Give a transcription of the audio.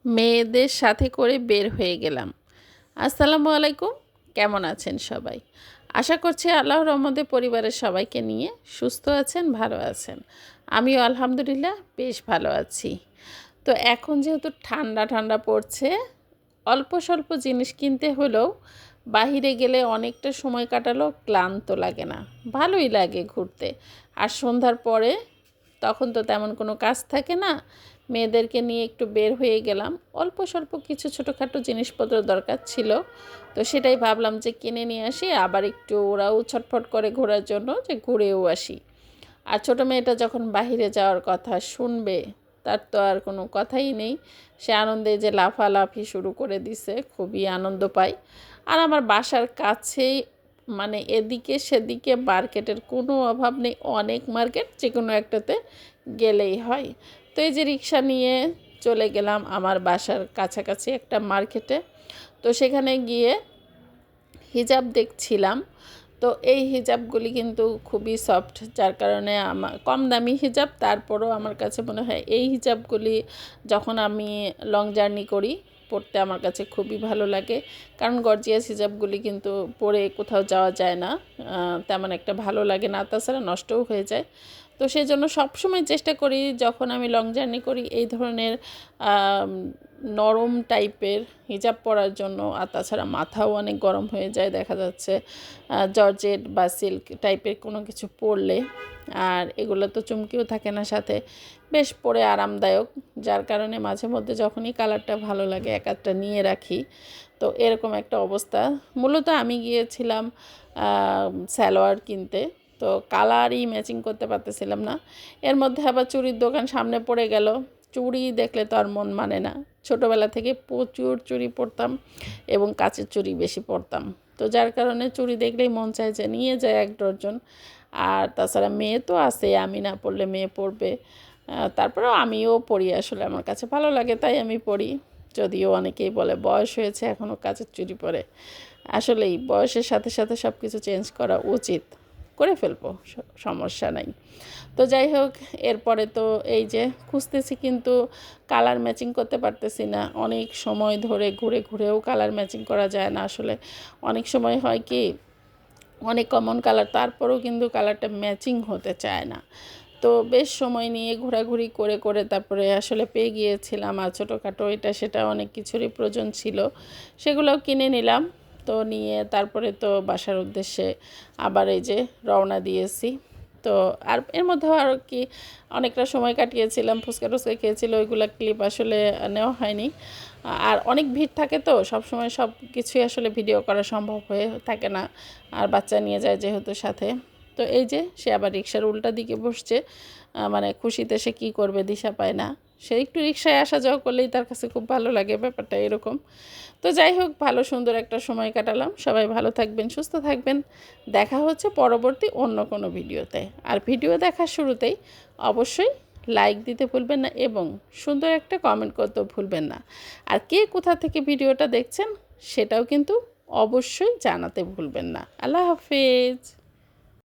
মেয়েদের সাথে করে বের হয়ে গেলাম। আসসালামু আলাইকুম, কেমন আছেন সবাই? আশা করছি আল্লাহর রহমতে পরিবারের সবাইকে নিয়ে সুস্থ আছেন, ভালো আছেন। আমিও আলহামদুলিল্লাহ বেশ ভালো আছি। তো এখন যেহেতু ঠান্ডা ঠান্ডা পড়ছে, অল্প স্বল্প জিনিস কিনতে হলেও বাহিরে গেলে অনেকটা সময় কাটালেও ক্লান্ত লাগে না, ভালোই লাগে ঘুরতে। আর সন্ধ্যার পরে তখন তো তেমন কোনো কাজ থাকে না, মেয়েদেরকে নিয়ে একটু বের হয়ে গেলাম। অল্প স্বল্প কিছু ছোটোখাটো জিনিসপত্র দরকার ছিল, তো সেটাই ভাবলাম যে কিনে নিয়ে আসি, আবার একটু ওরাও ছটফট করে ঘোরার জন্য যে ঘুরেও আসি। আর ছোটো মেয়েটা যখন বাহিরে যাওয়ার কথা শুনবে, তার তো আর কোনো কথাই নেই। সে আনন্দে যে লাফালাফি শুরু করে দিছে, খুবই আনন্দ পায়। আর আমার বাসার কাছেই মানে এদিকে সেদিকে মার্কেটের কোনো অভাব নেই, অনেক মার্কেট, যে কোনো একটাতে গেলেই হয়। তো এই যে রিক্সা নিয়ে চলে গেলাম আমার বাসার কাছাকাছি একটা মার্কেটে। তো সেখানে গিয়ে হিজাব দেখছিলাম। তো এই হিজাবগুলি কিন্তু খুবই সফট, যার কারণে আমার কম দামি হিজাব, তারপরও আমার কাছে মনে হয় এই হিজাবগুলি যখন আমি লং জার্নি করি পরতে আমার কাছে খুবই ভালো লাগে। কারণ গর্জিয়াস হিজাবগুলি কিন্তু পরে কোথাও যাওয়া যায় না, তেমন একটা ভালো লাগে না, তাছাড়া নষ্টও হয়ে যায়। তো সেই জন্য সবসময় চেষ্টা করি যখন আমি লং জার্নি করি এই ধরনের নরম টাইপের হিজাব পরার জন্য। আর তাছাড়া মাথাও অনেক গরম হয়ে যায় দেখা যাচ্ছে জর্জেট বা সিল্ক টাইপের কোনো কিছু পরলে। আর এগুলো তো চুমকিও থাকে না সাথে, বেশ পরে আরামদায়ক, যার কারণে মাঝে মধ্যে যখনই কালারটা ভালো লাগে এক একটা নিয়ে রাখি। তো এরকম একটা অবস্থা। মূলত আমি গিয়েছিলাম সালোয়ার কিনতে, তো কালারই ম্যাচিং করতে পারতেছিলাম না। এর মধ্যে আবার চুড়ির দোকান সামনে পড়ে গেল। চুড়ি দেখলে তো আর মন মানে না, ছোটোবেলা থেকে প্রচুর চুড়ি পরতাম এবং কাচের চুড়ি বেশি পরতাম। তো যার কারণে চুড়ি দেখলেই মন চায় যে নিয়ে যায় এক ডজন। আর তাছাড়া মেয়ে তো আছে, আমি না পরলে মেয়ে পরবে। তারপরেও আমিও পরি, আসলে আমার কাছে ভালো লাগে তাই আমি পরি। যদিও অনেকেই বলে বয়স হয়েছে এখনও কাচের চুড়ি পরে। আসলেই বয়সের সাথে সাথে সব কিছু চেঞ্জ করা উচিত, করে ফেলবো, সমস্যা নাই। তো যাই হোক, এরপরে তো এই যে খুঁজতেছি কিন্তু কালার ম্যাচিং করতে পারতেছি না। অনেক সময় ধরে ঘুরে ঘুরেও কালার ম্যাচিং করা যায় না। আসলে অনেক সময় হয় কি, অনেক কমন কালার, তারপরেও কিন্তু কালারটা ম্যাচিং হতে চায় না। তো বেশ সময় নিয়ে ঘোরাঘুরি করে করে তারপরে আসলে পেয়ে গিয়েছিলাম। আর ছোটোখাটো এটা সেটা অনেক কিছুরই প্রয়োজন ছিল, সেগুলোও কিনে নিলাম। তো নিয়ে তারপরে তো বাসার উদ্দেশ্যে আবার এই যে রওনা দিয়েছি। তো আর এর মধ্যেও আর কি অনেকটা সময় কাটিয়েছিলাম, ফুচকা টুচকা খেয়েছিল, ওইগুলো ক্লিপ আসলে নেওয়া হয়নি। আর অনেক ভিড় থাকে, তো সব সময় সব কিছুই আসলে ভিডিও করা সম্ভব হয়ে থাকে না। আর বাচ্চা নিয়ে যায় যেহেতু সাথে। তো এই যে সে আবার রিক্সার উল্টা দিকে বসছে, মানে খুশিতে সে কী করবে দিশা পায় না। সে একটু রিক্সায় আসা যাওয়া করলেই তার কাছে খুব ভালো লাগে, ব্যাপারটা এরকম। তো যাই হোক, ভালো সুন্দর একটা সময় কাটালাম। সবাই ভালো থাকবেন, সুস্থ থাকবেন। দেখা হচ্ছে পরবর্তী অন্য কোনো ভিডিওতে। আর ভিডিও দেখার শুরুতেই অবশ্যই লাইক দিতে ভুলবেন না এবং সুন্দর একটা কমেন্ট করতেও ভুলবেন না। আর কে কোথা থেকে ভিডিওটা দেখছেন সেটাও কিন্তু অবশ্যই জানাতে ভুলবেন না। আল্লাহ হাফেজ।